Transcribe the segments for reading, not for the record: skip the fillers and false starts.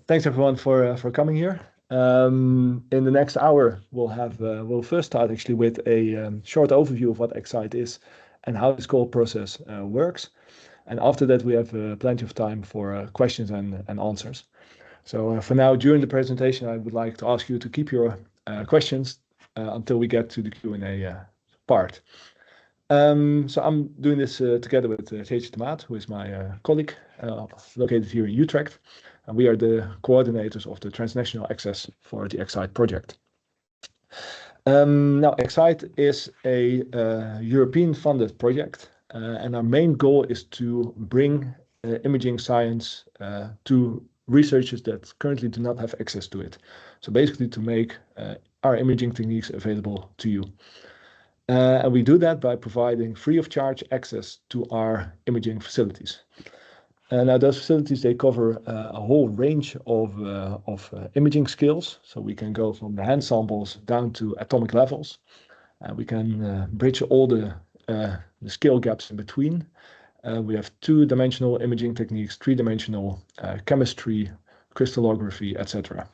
Thanks everyone for coming here. In the next hour, we'll first start actually with a short overview of what Excite is and how this call process works. And after that, we have plenty of time for questions and answers. So for now, during the presentation, I would like to ask you to keep your questions until we get to the Q&A part. So I'm doing this together with Richard Maat, who is my colleague located here in Utrecht. And we are the coordinators of the transnational access for the Excite project. Now, Excite is a European-funded project, and our main goal is to bring imaging science to researchers that currently do not have access to it. So basically to make our imaging techniques available to you. And we do that by providing free of charge access to our imaging facilities. Now those facilities, they cover a whole range of imaging skills. So we can go from the hand samples down to atomic levels. We can bridge all the scale gaps in between. We have two-dimensional imaging techniques, three-dimensional chemistry, crystallography, etc.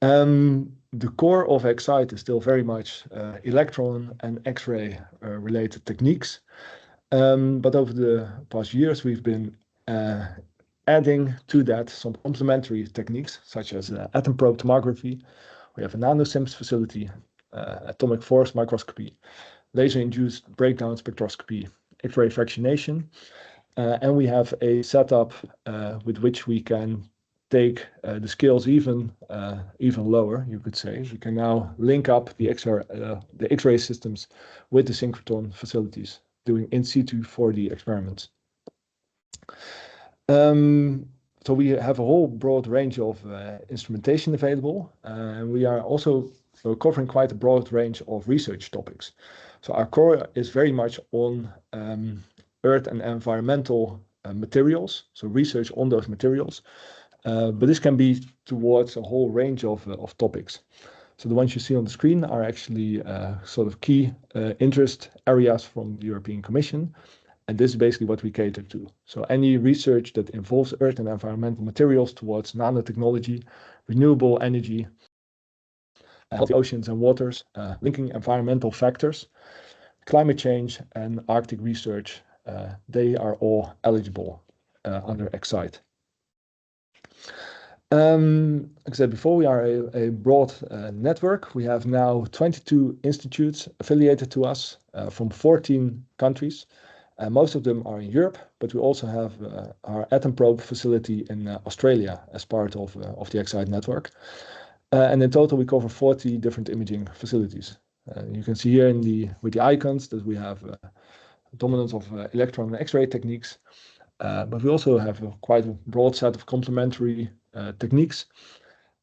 The core of Excite is still very much electron and X-ray related techniques. But over the past years, we've been adding to that some complementary techniques, such as atom probe tomography. We have a NanoSIMS facility, atomic force microscopy, laser-induced breakdown spectroscopy, X-ray fractionation, and we have a setup with which we can take the scales even lower, you could say. We can now link up the X-ray systems with the synchrotron facilities, doing in situ 4D experiments. So we have a whole broad range of instrumentation available, and we are also covering quite a broad range of research topics. So our core is very much on earth and environmental materials, so research on those materials, but this can be towards a whole range of topics. So the ones you see on the screen are actually sort of key interest areas from the European Commission. And this is basically what we cater to. So any research that involves earth and environmental materials towards nanotechnology, renewable energy, healthy oceans and waters, linking environmental factors, climate change and Arctic research, they are all eligible under Excite. Like I said before, we are a broad network. We have now 22 institutes affiliated to us from 14 countries. Most of them are in Europe, but we also have our atom probe facility in Australia as part of the Excite network. And in total, we cover 40 different imaging facilities. You can see here with the icons that we have dominance of electron and X-ray techniques, but we also have quite a broad set of complementary techniques.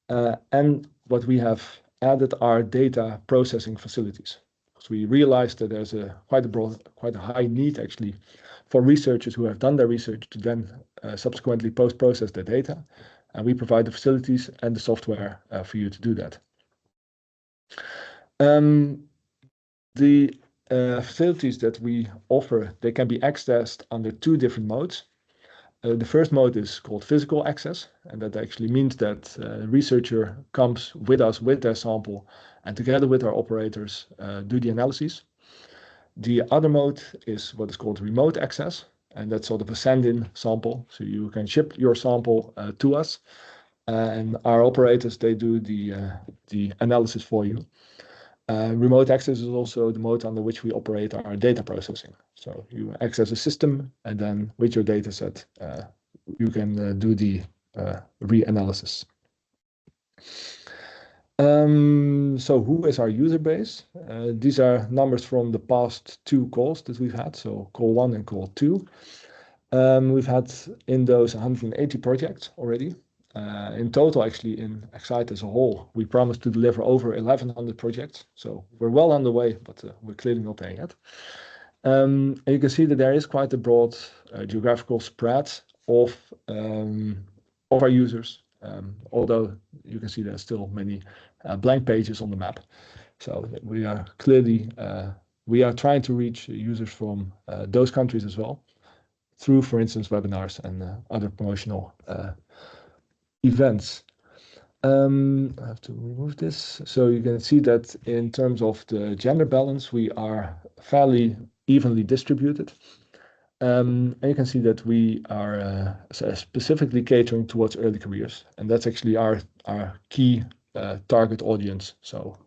And what we have added are data processing facilities. So we realized that there's quite a high need actually for researchers who have done their research to then subsequently post-process their data. And we provide the facilities and the software for you to do that. The facilities that we offer, they can be accessed under two different modes. The first mode is called physical access, and that actually means that a researcher comes with us with their sample and together with our operators do the analyses. The other mode is what is called remote access, and that's sort of a send-in sample. So you can ship your sample to us, and our operators, they do the analysis for you. Remote access is also the mode under which we operate our data processing. So you access a system, and then with your data set, you can do the reanalysis. So who is our user base? These are numbers from the past two calls that we've had, so call 1 and call 2. We've had in those 180 projects already. In total, actually, in Excite as a whole, we promised to deliver over 1,100 projects. So we're well on the way, but we're clearly not there yet. And you can see that there is quite a broad geographical spread of our users, although you can see there's still many blank pages on the map. So we are clearly, we are trying to reach users from those countries as well, through, for instance, webinars and other promotional events. I have to remove this. So you can see that in terms of the gender balance, we are fairly evenly distributed. And you can see that we are specifically catering towards early careers, and that's actually our key target audience. So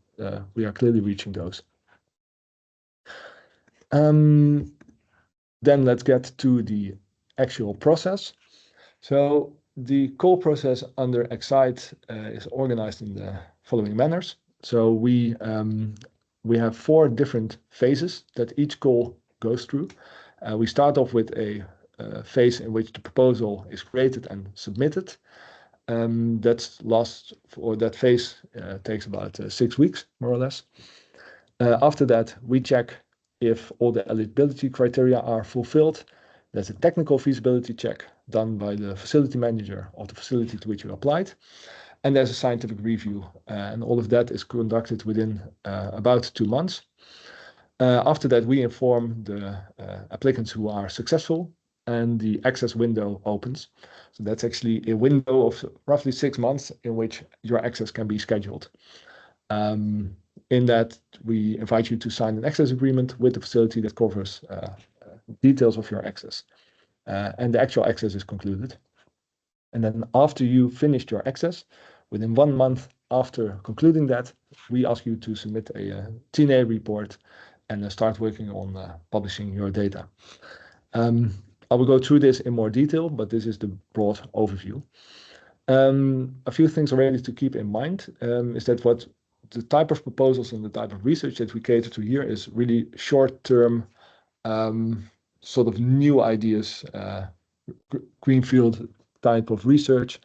we are clearly reaching those. Then let's get to the actual process. So the call process under Excite is organized in the following manners. So we have 4 different phases that each call goes through. We start off with a phase in which the proposal is created and submitted. That phase takes about 6 weeks, more or less. After that, we check if all the eligibility criteria are fulfilled. There's a technical feasibility check done by the facility manager of the facility to which you applied. And there's a scientific review, and all of that is conducted within about 2 months. After that, we inform the applicants who are successful, and the access window opens. So that's actually a window of roughly 6 months in which your access can be scheduled. In that, we invite you to sign an access agreement with the facility that covers details of your access. And the actual access is concluded. And then after you finished your access, within 1 month after concluding that, we ask you to submit a TNA report and start working on publishing your data. I will go through this in more detail, but this is the broad overview. A few things already to keep in mind is that what the type of proposals and the type of research that we cater to here is really short-term, sort of new ideas, greenfield type of research.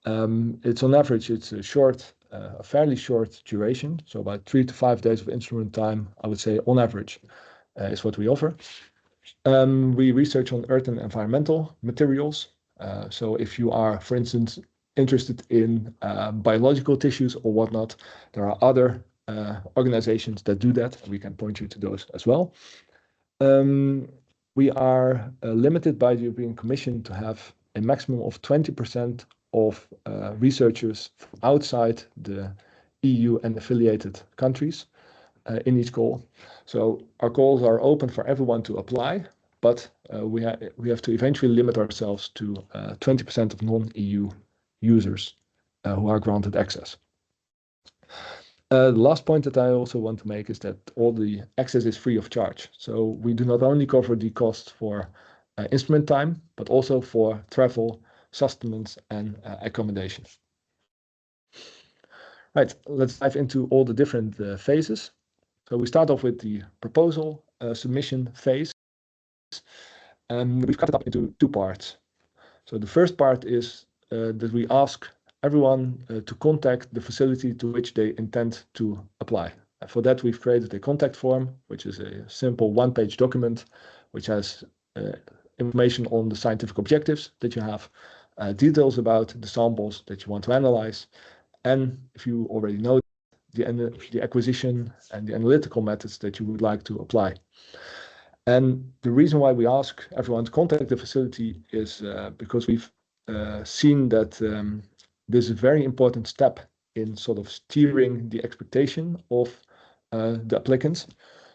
It's on average, it's a fairly short duration, so about 3 to 5 days of instrument time, I would say on average, is what we offer. We research on earth and environmental materials. So if you are, for instance, interested in biological tissues or whatnot, there are other organizations that do that. We can point you to those as well. We are limited by the European Commission to have a maximum of 20% of researchers from outside the EU and affiliated countries in each call. So our calls are open for everyone to apply, but we have to eventually limit ourselves to 20% of non-EU users who are granted access. The last point that I also want to make is that all the access is free of charge. So we do not only cover the cost for instrument time, but also for travel, sustenance, and accommodation. Right, let's dive into all the different phases. So we start off with the proposal submission phase. We've cut it up into 2 parts. So the first part is that we ask everyone to contact the facility to which they intend to apply. For that, we've created a contact form, which is a simple 1-page document, which has information on the scientific objectives that you have, details about the samples that you want to analyze, and if you already know, the acquisition and the analytical methods that you would like to apply. And the reason why we ask everyone to contact the facility is because we've seen that this is a very important step in sort of steering the expectation of the applicants.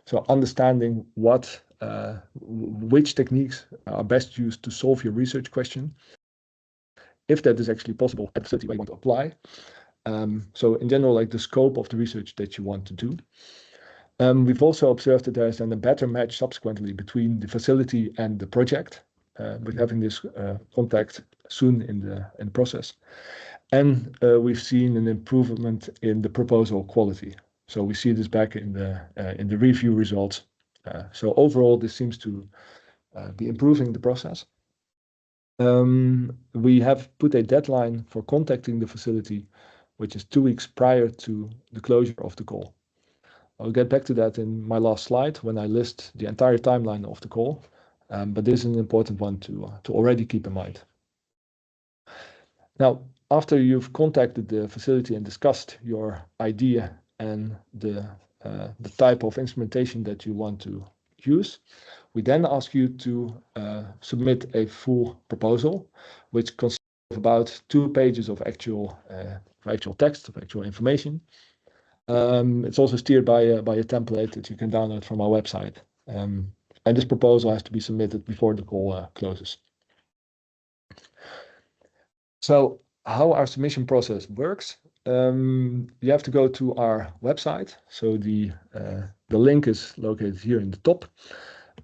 So understanding which techniques are best used to solve your research question, if that is actually possible at the facility where you want to apply. So in general, like the scope of the research that you want to do. We've also observed that there's then a better match subsequently between the facility and the project, with having this contact soon in the process. And we've seen an improvement in the proposal quality. So we see this back in the review results. So overall, this seems to be improving the process. We have put a deadline for contacting the facility, which is 2 weeks prior to the closure of the call. I'll get back to that in my last slide when I list the entire timeline of the call, but this is an important one to already keep in mind. Now, after you've contacted the facility and discussed your idea and the type of instrumentation that you want to use, we then ask you to submit a full proposal, which consists about 2 pages of actual text, of actual information. It's also steered by a template that you can download from our website. And this proposal has to be submitted before the call closes. So how our submission process works, you have to go to our website. So the link is located here in the top.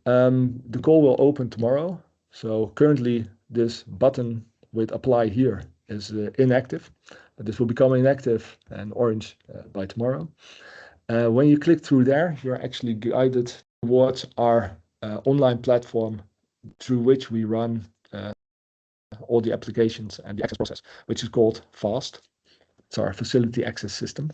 The call will open tomorrow. So currently this button with apply here is inactive. This will become inactive and orange by tomorrow. When you click through there, you're actually guided towards our online platform through which we run all the applications and the access process, which is called FAST. It's our facility access system.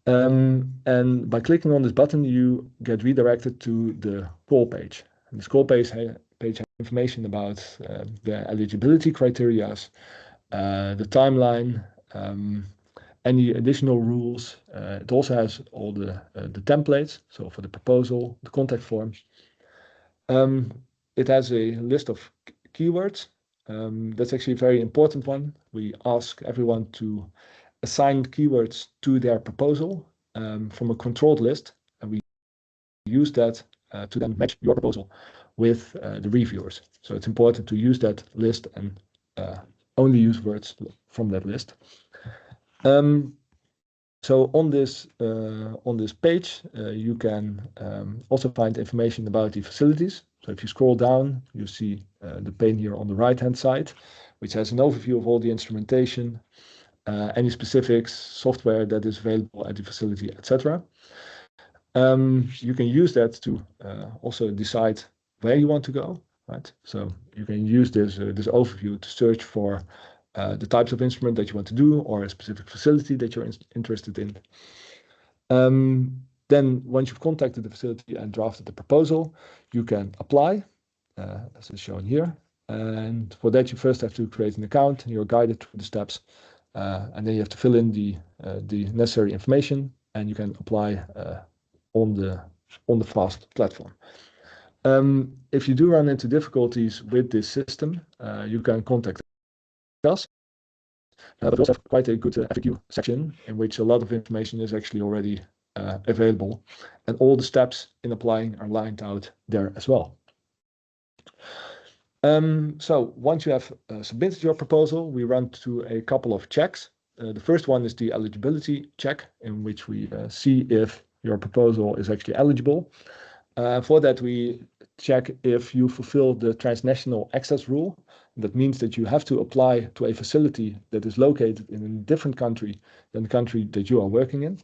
And by clicking on this button, you get redirected to the call page. And this call page has information about the eligibility criteria, the timeline, any additional rules. It also has all the templates, so for the proposal, the contact forms. It has a list of keywords. That's actually a very important one. We ask everyone to assign keywords to their proposal from a controlled list, and we use that to then match your proposal with the reviewers. So it's important to use that list and only use words from that list. So on this page, you can also find information about the facilities. So if you scroll down, you see the pane here on the right-hand side, which has an overview of all the instrumentation, any specifics, software that is available at the facility, etc. You can use that to also decide where you want to go, right? So you can use this overview to search for the types of instrument that you want to do, or a specific facility that you're interested in. Then once you've contacted the facility and drafted the proposal, you can apply, as is shown here. And for that, you first have to create an account, and you're guided through the steps. And then you have to fill in the necessary information, and you can apply on the FAST platform. If you do run into difficulties with this system, you can contact us. But we also have quite a good FAQ section in which a lot of information is actually already available, and all the steps in applying are lined out there as well. So once you have submitted your proposal, we run through a couple of checks. The first one is the eligibility check, in which we see if your proposal is actually eligible. For that, we check if you fulfill the transnational access rule. That means that you have to apply to a facility that is located in a different country than the country that you are working in.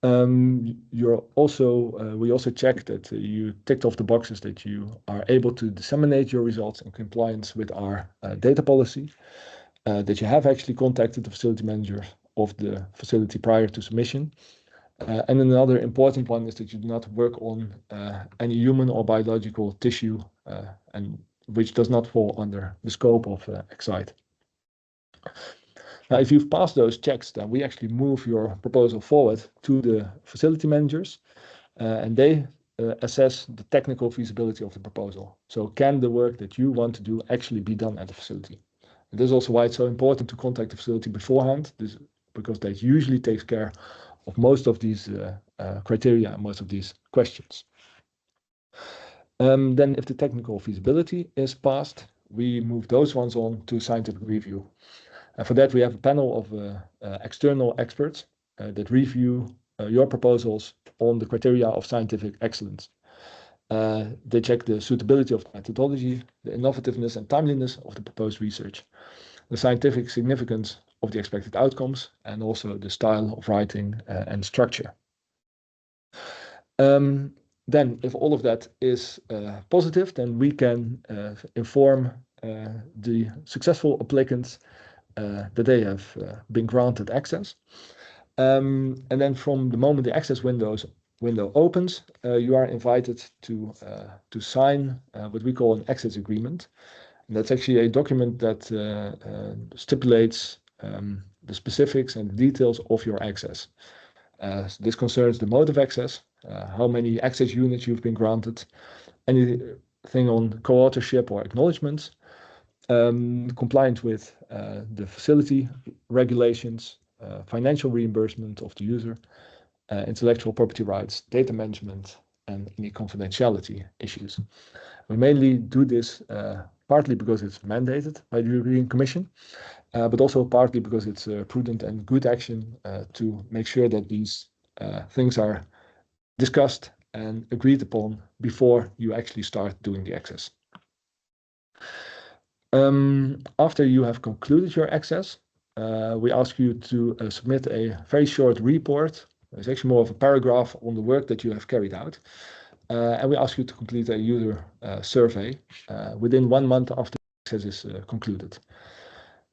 We also check that you ticked off the boxes that you are able to disseminate your results in compliance with our data policy, that you have actually contacted the facility manager of the facility prior to submission. And another important one is that you do not work on any human or biological tissue, and which does not fall under the scope of Excite. Now, if you've passed those checks, then we actually move your proposal forward to the facility managers, and they assess the technical feasibility of the proposal. So can the work that you want to do actually be done at the facility? And this is also why it's so important to contact the facility beforehand, because that usually takes care of most of these criteria and most of these questions. Then if the technical feasibility is passed, we move those ones on to scientific review. And for that, we have a panel of external experts that review your proposals on the criteria of scientific excellence. They check the suitability of the methodology, the innovativeness and timeliness of the proposed research, the scientific significance of the expected outcomes, and also the style of writing and structure. Then, if all of that is positive, then we can inform the successful applicants that they have been granted access. And then from the moment the access window opens, you are invited to sign what we call an access agreement. And that's actually a document that stipulates the specifics and details of your access. This concerns the mode of access, how many access units you've been granted, anything on co-authorship or acknowledgements, compliant with the facility regulations, financial reimbursement of the user, intellectual property rights, data management, and any confidentiality issues. We mainly do this partly because it's mandated by the European Commission, but also partly because it's prudent and good action to make sure that these things are discussed and agreed upon before you actually start doing the access. After you have concluded your access, we ask you to submit a very short report. It's actually more of a paragraph on the work that you have carried out. And we ask you to complete a user survey within 1 month after the access is concluded.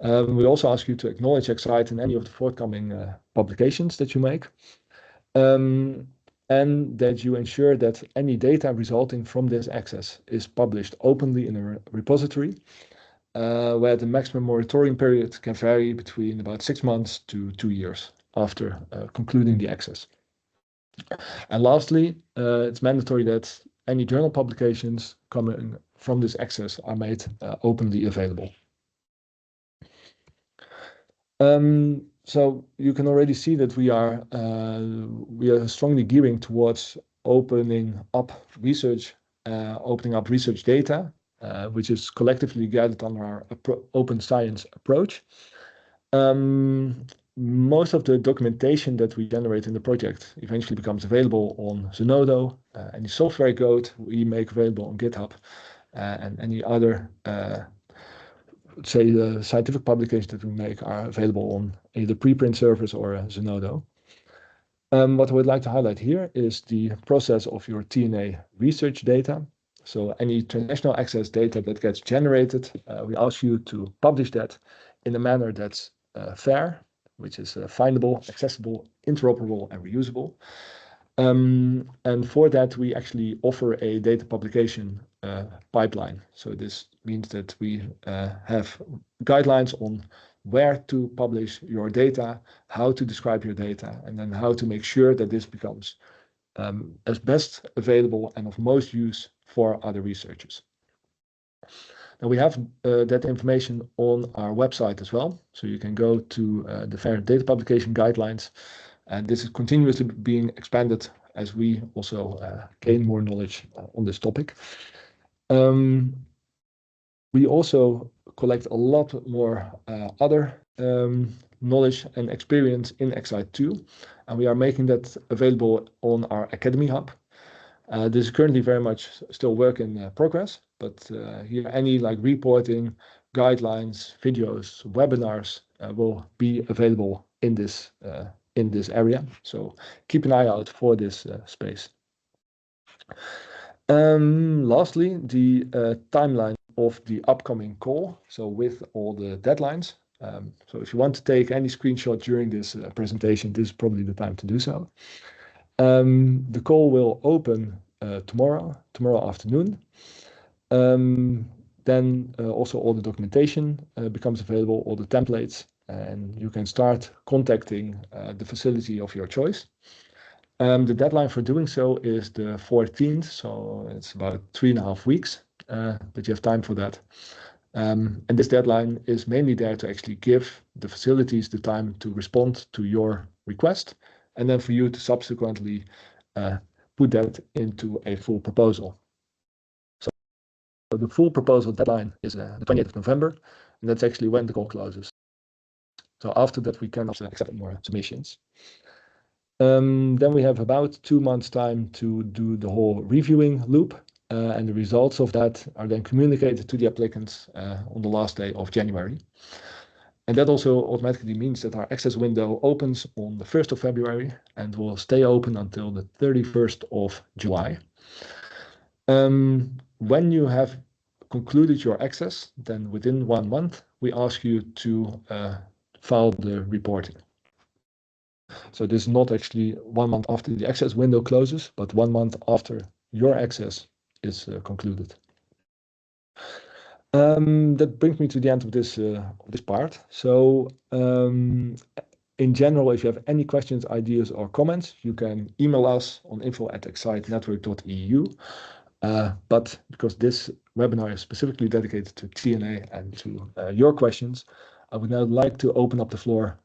We also ask you to acknowledge Excite in any of the forthcoming publications that you make, and that you ensure that any data resulting from this access is published openly in a repository, where the maximum moratorium period can vary between about 6 months to 2 years after concluding the access. And lastly, it's mandatory that any journal publications coming from this access are made openly available. So you can already see that we are strongly gearing towards opening up research data, which is collectively gathered under our open science approach. Most of the documentation that we generate in the project eventually becomes available on Zenodo. Any software code we make available on GitHub, and any other scientific publications that we make are available on either preprint servers or Zenodo. What I would like to highlight here is the process of your TNA research data. So any transnational access data that gets generated, we ask you to publish that in a manner that's fair, which is findable, accessible, interoperable, and reusable. And for that, we actually offer a data publication pipeline. So this means that we have guidelines on where to publish your data, how to describe your data, and then how to make sure that this becomes as best available and of most use for other researchers. And we have that information on our website as well. So you can go to the FAIR data publication guidelines, and this is continuously being expanded as we also gain more knowledge on this topic. We also collect a lot more other knowledge and experience in Excite2, and we are making that available on our Academy Hub. This is currently very much still work in progress, but here any reporting, guidelines, videos, webinars will be available in this area. So keep an eye out for this space. Lastly, the timeline of the upcoming call. So with all the deadlines. So if you want to take any screenshot during this presentation, this is probably the time to do so. The call will open tomorrow afternoon. Then also all the documentation becomes available, all the templates, and you can start contacting the facility of your choice. The deadline for doing so is the 14th, so it's about 3.5 weeks that you have time for that. And this deadline is mainly there to actually give the facilities the time to respond to your request, and then for you to subsequently put that into a full proposal. So the full proposal deadline is the 28th of November, and that's actually when the call closes. So after that, we cannot accept more submissions. Then we have about 2 months time to do the whole reviewing loop, and the results of that are then communicated to the applicants on the last day of January. And that also automatically means that our access window opens on the 1st of February and will stay open until the 31st of July. When you have concluded your access, then within 1 month, we ask you to file the reporting. So this is not actually 1 month after the access window closes, but 1 month after your access is concluded. That brings me to the end of this part. So in general, if you have any questions, ideas, or comments, you can email us on info@excitenetwork.eu, But because this webinar is specifically dedicated to TNA and to your questions, I would now like to open up the floor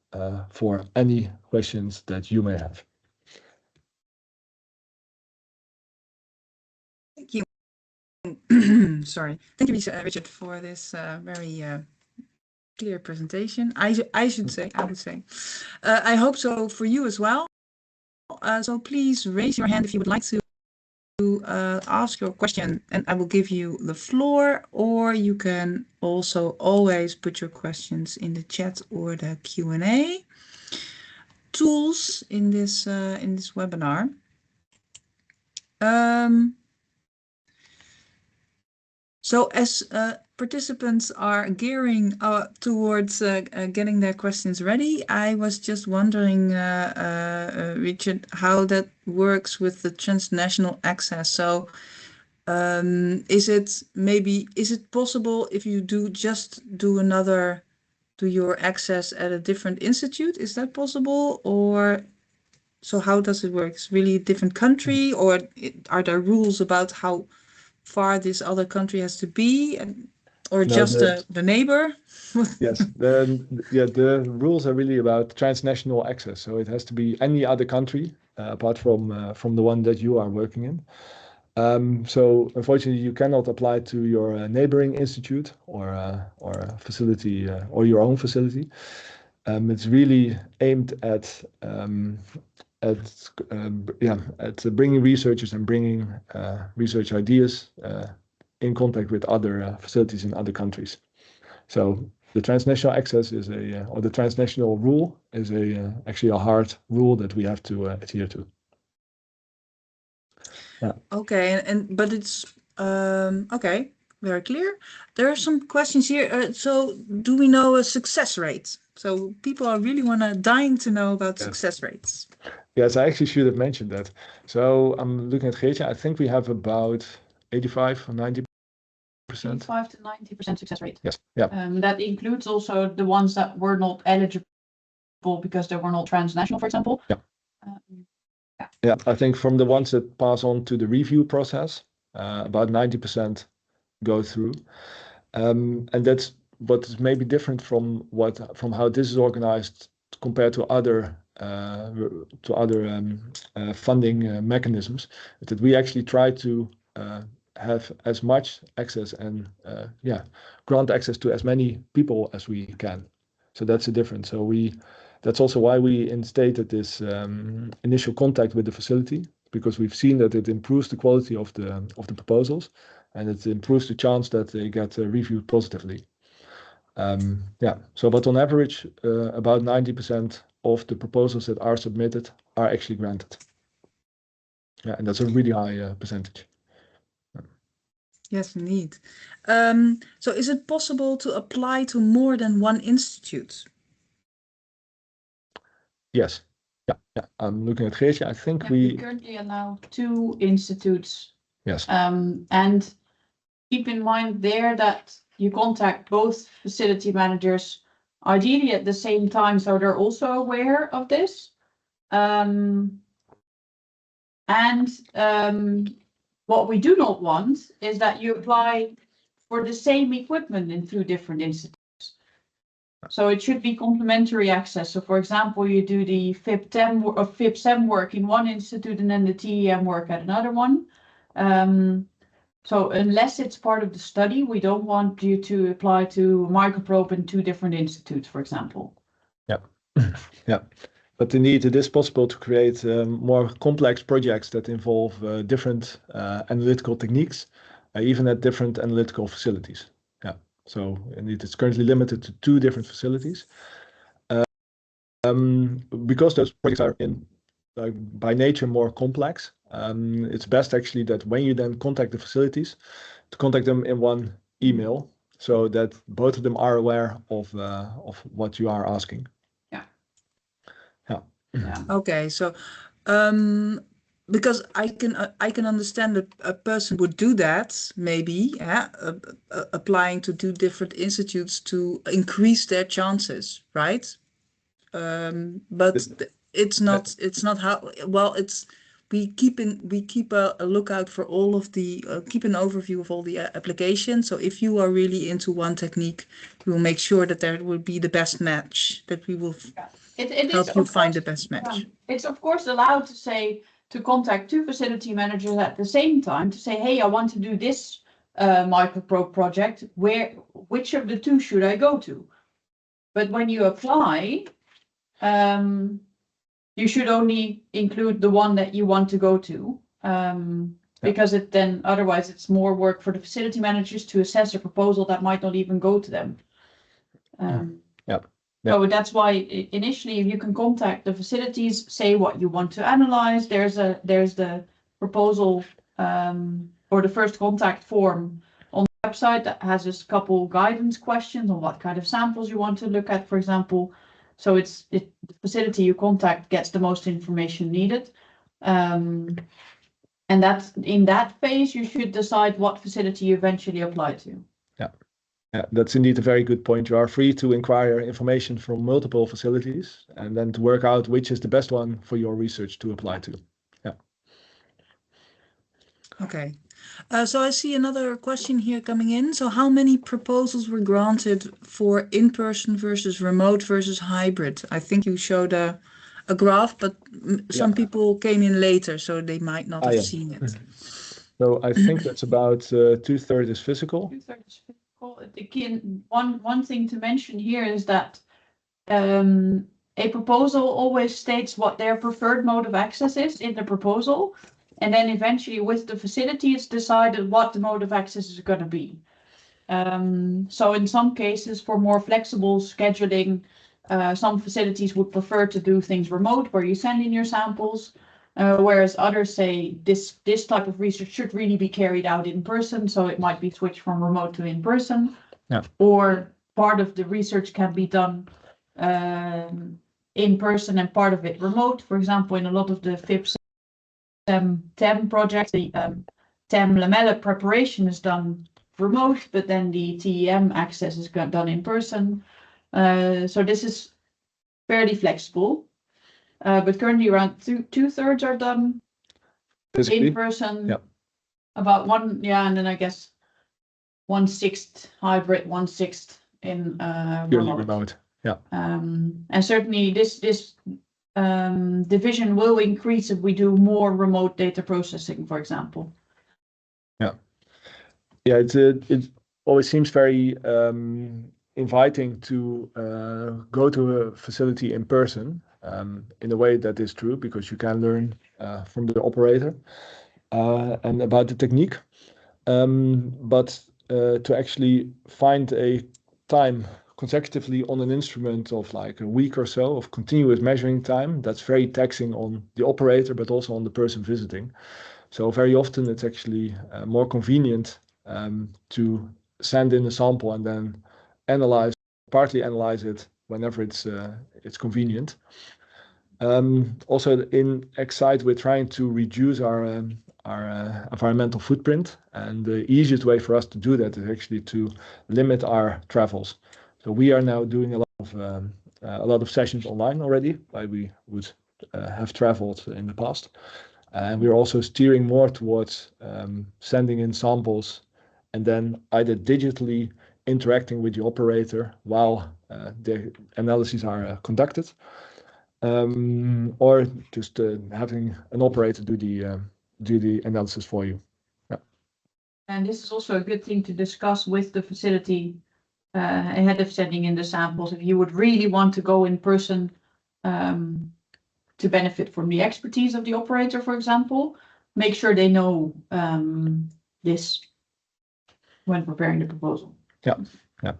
for any questions that you may have. Thank you. Sorry. Thank you, Richard, for this very clear presentation. I would say. I hope so for you as well. So please raise your hand if you would like to ask your question, and I will give you the floor, or you can also always put your questions in the chat or the Q&A tools in this webinar. So as participants are gearing towards getting their questions ready, I was just wondering, Richard, how that works with the transnational access. So is it possible if you do your access at a different institute? Is that possible? Or so how does it work? It's really a different country, or are there rules about how far this other country has to be, or just the neighbor? Yes, the rules are really about transnational access. So it has to be any other country apart from the one that you are working in. So unfortunately, you cannot apply to your neighboring institute or a facility or your own facility. It's really aimed at bringing researchers and bringing research ideas in contact with other facilities in other countries. So the transnational access is or the transnational rule is actually a hard rule that we have to adhere to. Yeah. Okay, but it's okay, very clear. There are some questions here. So do we know a success rate? So people are really dying to know about success rates. Yes, I actually should have mentioned that. So I'm looking at Geertje. I think we have about 85 or 90%. 85 to 90% success rate. Yes. Yeah. That includes also the ones that were not eligible because they were not transnational, for example. Yeah. Yeah, I think from the ones that pass on to the review process, about 90% go through. And that's what is maybe different from how this is organized compared to other funding mechanisms, that we actually try to have as much access and grant access to as many people as we can. So that's the difference. So that's also why we instated this initial contact with the facility, because we've seen that it improves the quality of the proposals, and it improves the chance that they get reviewed positively. So but on average, about 90% of the proposals that are submitted are actually granted. Yeah, and that's a really high percentage. Yes, indeed. So is it possible to apply to more than one institute? Yes. Yeah. I'm looking at Geertje. I think we currently allow 2 institutes. Yes. And keep in mind there that you contact both facility managers ideally at the same time, so they're also aware of this. What we do not want is that you apply for the same equipment in 2 different institutes. So it should be complementary access. So for example, you do the FIB-SEM work in one institute and then the TEM work at another one. So unless it's part of the study, we don't want you to apply to microprobe in 2 different institutes, for example. Yeah. Yeah. But indeed, it is possible to create more complex projects that involve different analytical techniques, even at different analytical facilities. Yeah. So indeed, it's currently limited to 2 different facilities. Because those projects are by nature more complex, it's best actually that when you then contact the facilities, to contact them in one email, so that both of them are aware of what you are asking. Yeah. Okay, so because I can understand that a person would do that, maybe, applying to 2 different institutes to increase their chances, right? But it's not how well. we keep a lookout for all of the keep an overview of all the applications. So if you are really into one technique, we will make sure that there will be the best match, that we will help you find the best match. It's of course allowed to say, to contact 2 facility managers at the same time to say, hey, I want to do this microprobe project, which of the 2 should I go to? But when you apply, you should only include the one that you want to go to, because otherwise it's more work for the facility managers to assess a proposal that might not even go to them. So that's why initially you can contact the facilities, say what you want to analyze. There's the proposal or the first contact form on the website that has a couple guidance questions on what kind of samples you want to look at, for example. So the facility you contact gets the most information needed. And that's in that phase, you should decide what facility you eventually apply to. Yeah, that's indeed a very good point. You are free to inquire information from multiple facilities and then to work out which is the best one for your research to apply to. Yeah. Okay. So I see another question here coming in. So how many proposals were granted for in-person versus remote versus hybrid? I think you showed a graph, but some people came in later, so they might not have seen it. So I think that's about 2/3 is physical. 2/3 is physical. Again, one thing to mention here is that a proposal always states what their preferred mode of access is in the proposal. And then eventually with the facility, it's decided what the mode of access is going to be. So in some cases, for more flexible scheduling, some facilities would prefer to do things remote, where you send in your samples, whereas others say this type of research should really be carried out in person, so it might be switched from remote to in person. Yeah. Or part of the research can be done in person and part of it remote. For example, in a lot of the FIPS TEM projects, the TEM lamella preparation is done remote, but then the TEM access is done in person. So this is fairly flexible, but currently around 2/3 are done physically in person. Yep. About and then I guess 1/6 hybrid, 1/6 in remote. Yeah. And certainly this division will increase if we do more remote data processing, for example. Yeah, it always seems very inviting to go to a facility in person. In a way that is true, because you can learn from the operator and about the technique. But to actually find a time consecutively on an instrument of like a week or so of continuous measuring time, that's very taxing on the operator, but also on the person visiting. So very often it's actually more convenient to send in a sample and then partly analyze it whenever it's convenient. Also in Excite, we're trying to reduce our environmental footprint, and the easiest way for us to do that is actually to limit our travels. So we are now doing a lot of sessions online already, like we would have traveled in the past. And we're also steering more towards sending in samples and then either digitally interacting with the operator while the analyses are conducted, or just having an operator do the analysis for you. Yeah. And this is also a good thing to discuss with the facility ahead of sending in the samples. If you would really want to go in person to benefit from the expertise of the operator, for example, make sure they know this when preparing the proposal. Yeah, yeah.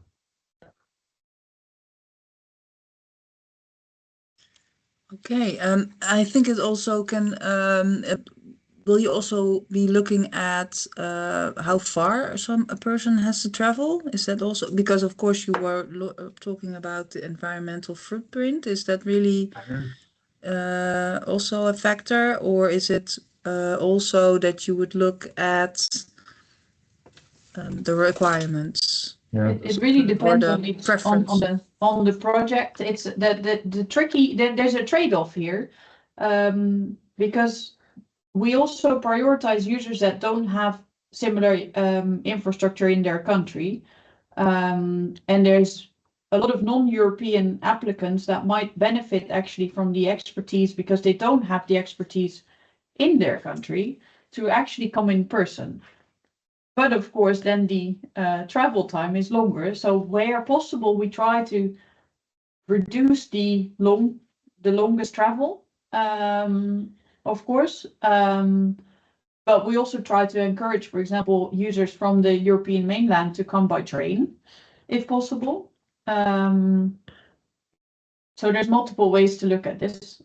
Okay, I think it also can, will you also be looking at how far a person has to travel? Is that also, because of course you were talking about the environmental footprint, is that really also a factor, or is it also that you would look at the requirements? Yeah. It really depends on the preference on the project. It's the tricky. There's a trade-off here, because we also prioritize users that don't have similar infrastructure in their country. And there's a lot of non-European applicants that might benefit actually from the expertise because they don't have the expertise in their country to actually come in person. But of course, then the travel time is longer. So where possible, we try to reduce the longest travel, of course. But we also try to encourage, for example, users from the European mainland to come by train, if possible. So there's multiple ways to look at this.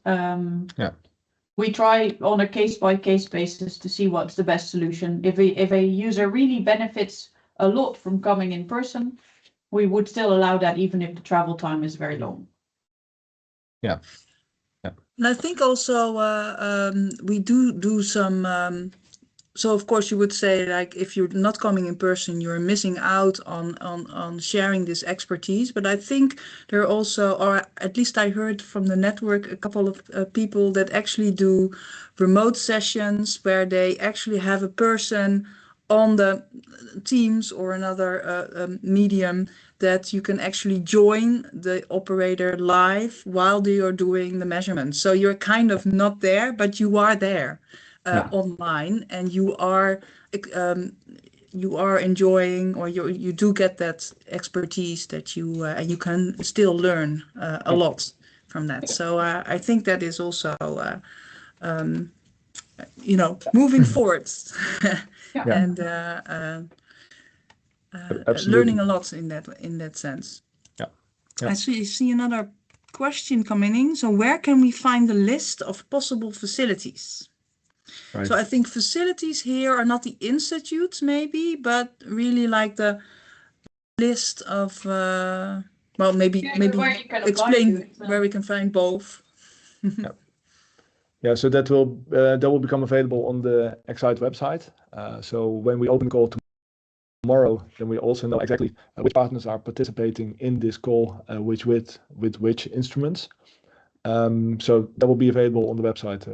We try on a case-by-case basis to see what's the best solution. If a user really benefits a lot from coming in person, we would still allow that even if the travel time is very long. Yeah. And I think also we do some. So of course you would say, like, if you're not coming in person, you're missing out on sharing this expertise. But I think there are also, or at least I heard from the network, a couple of people that actually do remote sessions where they actually have a person on the Teams or another medium that you can actually join the operator live while they are doing the measurements. So you're kind of not there, but you are there. Online, and you are enjoying, or you do get that expertise that you and you can still learn a lot from that. So I think that is also moving forward and learning a lot in that sense. I see another question coming in. So where can we find the list of possible facilities? Right. So I think facilities here are not the institutes maybe, but really like the list of, well, maybe explain where we can find both. Yeah, so that will become available on the Excite website. So when we open the call tomorrow, then we also know exactly which partners are participating in this call, with which instruments. So that will be available on the website,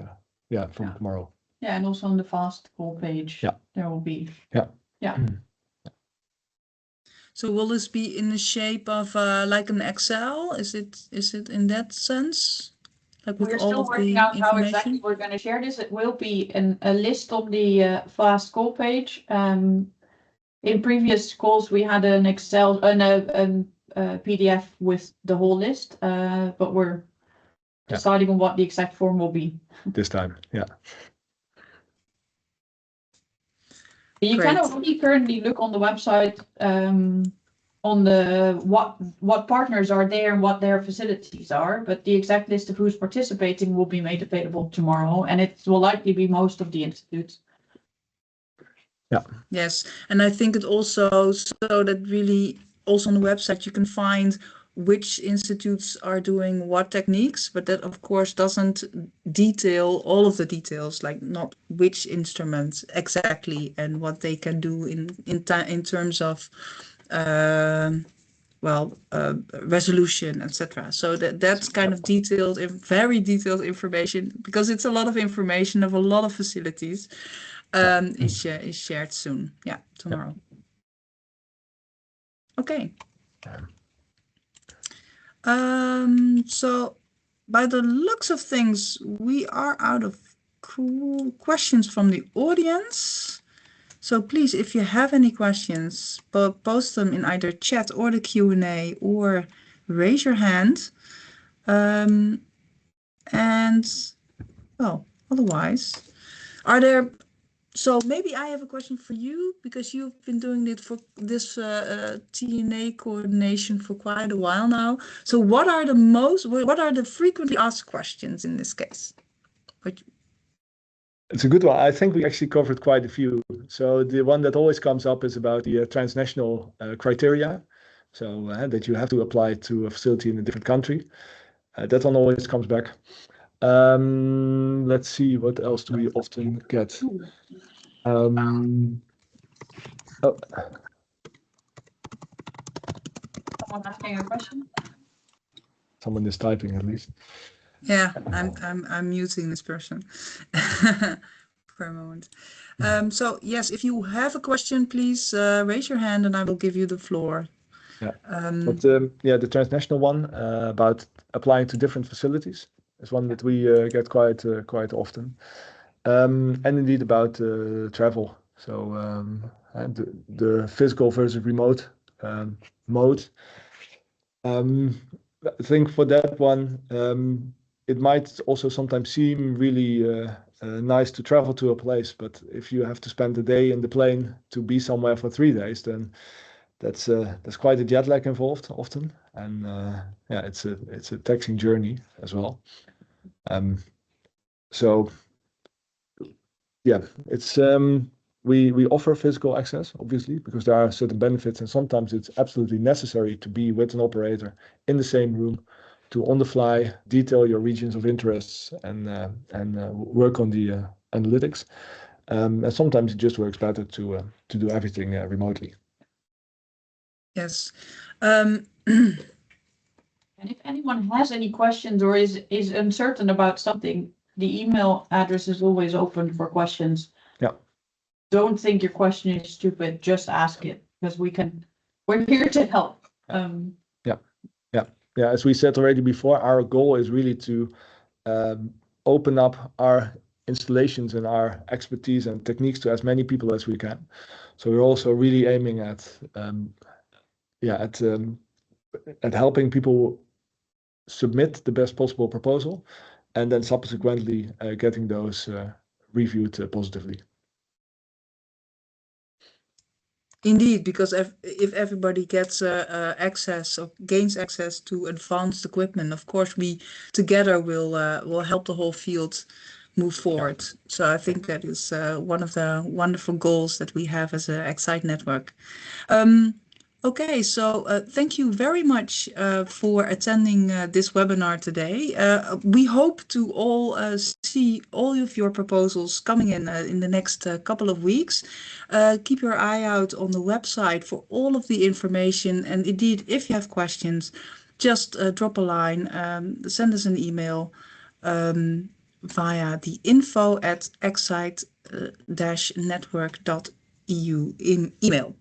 from tomorrow. Yeah, and also on the fast call page, there will be. Yeah. So will this be in the shape of like an Excel? Is it in that sense? Like with we're all still of working the out how information? exactly we're going to share this. It will be a list on the fast call page. In previous calls, we had an Excel and a PDF with the whole list, but we're deciding on what the exact form will be this time. Yeah. You can already currently look on the website on the what partners are there and what their facilities are, but the exact list of who's participating will be made available tomorrow, and it will likely be most of the institutes. Yeah. Yes, and I think it also so that really also on the website you can find which institutes are doing what techniques, but that of course doesn't detail all of the details, like not which instruments exactly and what they can do in terms of resolution, etc. So that's kind of detailed, very detailed information, because it's a lot of information of a lot of facilities. Is shared soon. Yeah, tomorrow. Okay. So by the looks of things, we are out of questions from the audience. So please, if you have any questions, post them in either chat or the Q&A, or raise your hand. And well, otherwise, are there? So maybe I have a question for you, because you've been doing it for this TNA coordination for quite a while now. So what are the frequently asked questions in this case? It's a good one. I think we actually covered quite a few. So the one that always comes up is about the transnational criteria. So that you have to apply to a facility in a different country. That one always comes back. Let's see, what else do we often get? Someone asking a question? Someone is typing at least. Yeah, I'm muting this person. for a moment. So yes, if you have a question, please raise your hand and I will give you the floor. Yeah, but yeah, the transnational one about applying to different facilities is one that we get quite often, and indeed about travel. So and the physical versus remote mode. I think for that one, it might also sometimes seem really nice to travel to a place, but if you have to spend a day in the plane to be somewhere for 3 days, then that's quite a jet lag involved often, and yeah, it's a taxing journey as well. So yeah, it's we offer physical access obviously because there are certain benefits, and sometimes it's absolutely necessary to be with an operator in the same room to on the fly detail your regions of interests and work on the analytics. And sometimes it just works better to do everything remotely. Yes. And if anyone has any questions or is uncertain about something, the email address is always open for questions. Yeah. Don't think your question is stupid, just ask it, because we're here to help. Yeah, as we said already before, our goal is really to open up our installations and our expertise and techniques to as many people as we can. So we're also really aiming at helping people submit the best possible proposal, and then subsequently getting those reviewed positively. Indeed, because if everybody gets access or gains access to advanced equipment, of course we together will help the whole field move forward. Yeah. So I think that is one of the wonderful goals that we have as a Excite network. Okay, so thank you very much for attending this webinar today. We hope to all see all of your proposals coming in the next couple of weeks. Keep your eye out on the website for all of the information, and indeed, if you have questions, just drop a line, send us an email via the info@excite-network.eu in email.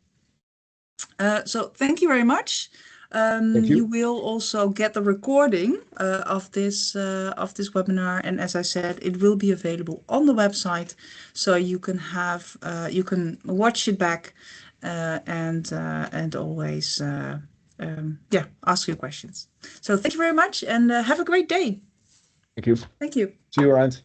So thank you very much. Thank you. You will also get the recording of this webinar, and as I said, it will be available on the website, so you can watch it back and always ask your questions. So thank you very much, and have a great day. Thank you. Thank you. See you around.